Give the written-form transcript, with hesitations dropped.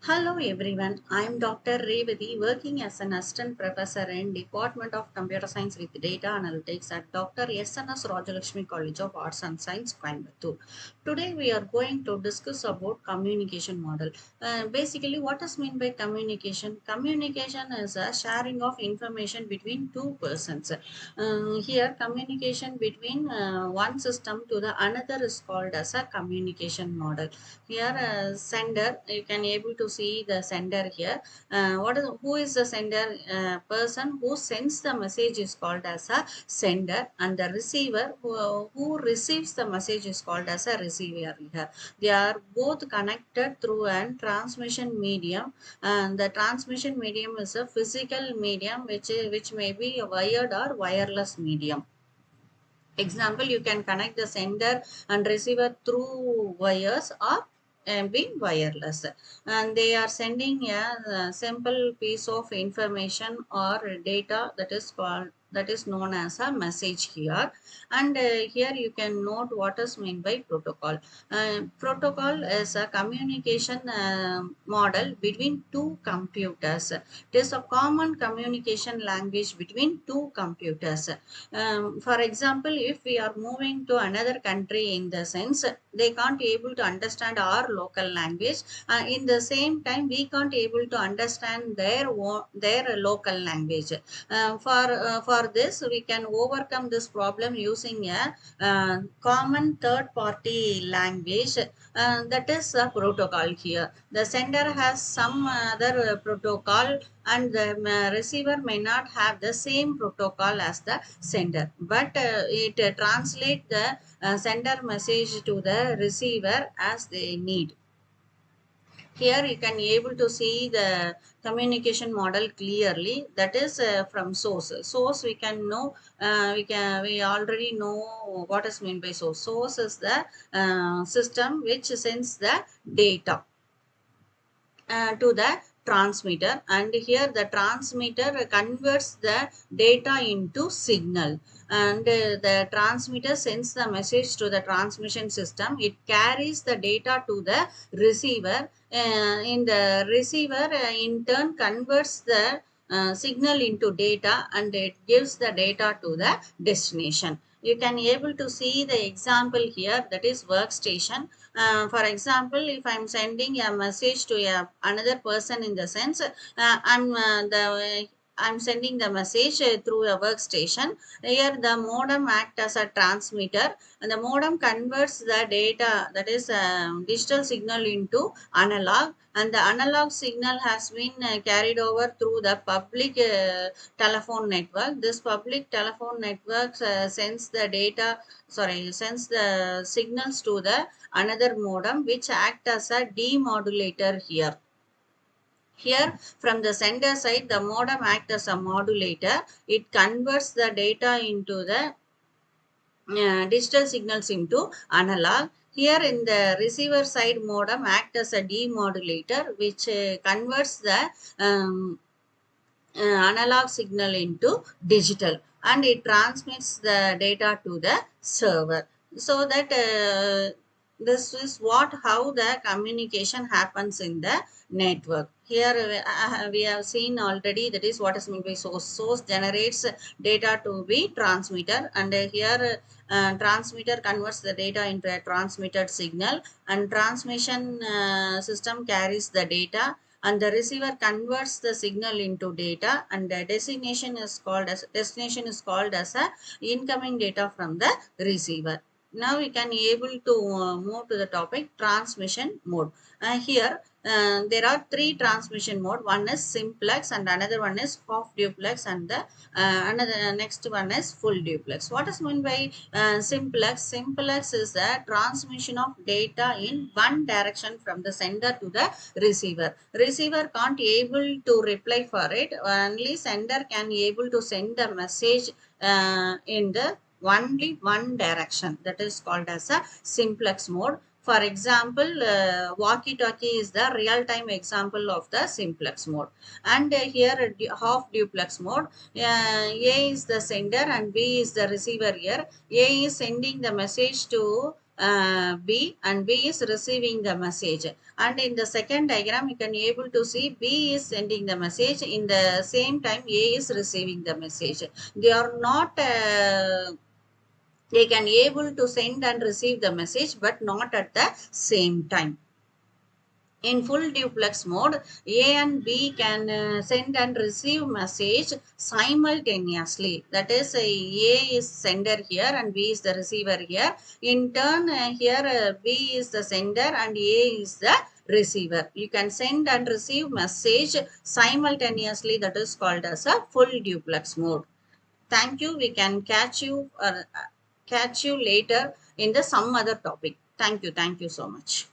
Hello everyone, I am Dr. Revati working as an assistant professor in Department of Computer Science with Data Analytics at Dr. S.N.S. Rajalakshmi College of Arts and Science, Coimbatore. Today we are going to discuss about communication model. Basically, what is meant by communication? Communication is a sharing of information between two persons. Here, communication between one system to the another is called as a communication model. Here sender, you can able to see the sender here. Who is the sender? Person who sends the message is called as a sender, and the receiver who receives the message is called as a receiver here. They are both connected through an transmission medium, and the transmission medium is a physical medium which may be a wired or wireless medium. Example, you can connect the sender and receiver through wires or being wireless, and they are sending a simple piece of information or data that is known as a message here. And here you can note what is meant by protocol. Protocol is a communication model between two computers. It is a common communication language between two computers. For example, if we are moving to another country, in the sense they can't able to understand our local language, in the same time we can't able to understand their local language. For this we can overcome this problem using a common third party language, that is a protocol. Here the sender has some other protocol, and the receiver may not have the same protocol as the sender, but it translate the sender message to the receiver as they need. Here you can able to see the communication model clearly, that is from source we can know. We already know what is meant by source is the system which sends the data to the transmitter, and here the transmitter converts the data into signal, and the transmitter sends the message to the transmission system. It carries the data to the receiver. In the receiver in turn converts the signal into data, and it gives the data to the destination. You can able to see the example here, that is workstation. For example, if I'm sending a message to another person, in the sense I'm sending the message through a workstation. Here the modem act as a transmitter, and the modem converts the data, that is digital signal, into analog, and the analog signal has been carried over through the public telephone network. This public telephone network sends the signals to the another modem, which act as a demodulator here. Here, from the sender side, the modem act as a modulator. It converts the data into the digital signals into analog. Here in the receiver side, modem act as a demodulator, which converts the analog signal into digital, and it transmits the data to the server, so that this is what how the communication happens in the network. Here we have seen already, that is what is meant by source generates data to be transmitter, and here transmitter converts the data into a transmitted signal, and transmission system carries the data, and the receiver converts the signal into data, and the destination is called as a incoming data from the receiver. Now we can able to move to the topic transmission mode. Here there are three transmission mode. One is simplex, and another one is half duplex, and the another next one is full duplex. What is meant by simplex? Simplex is the transmission of data in one direction from the sender to the receiver. Receiver can't able to reply for it. Only sender can able to send the message in the only one direction. That is called as a simplex mode. For example, walkie-talkie is the real-time example of the simplex mode. And here half duplex mode. A is the sender and B is the receiver here. A is sending the message to B, and B is receiving the message. And in the second diagram, you can able to see B is sending the message. In the same time, A is receiving the message. They are not they can able to send and receive the message, but not at the same time. In full duplex mode, A and B can send and receive message simultaneously. That is, A is sender here and B is the receiver here. In turn, here B is the sender and A is the receiver. You can send and receive message simultaneously. That is called as a full duplex mode. Thank you. We can catch you later in the some other topic. Thank you. Thank you so much.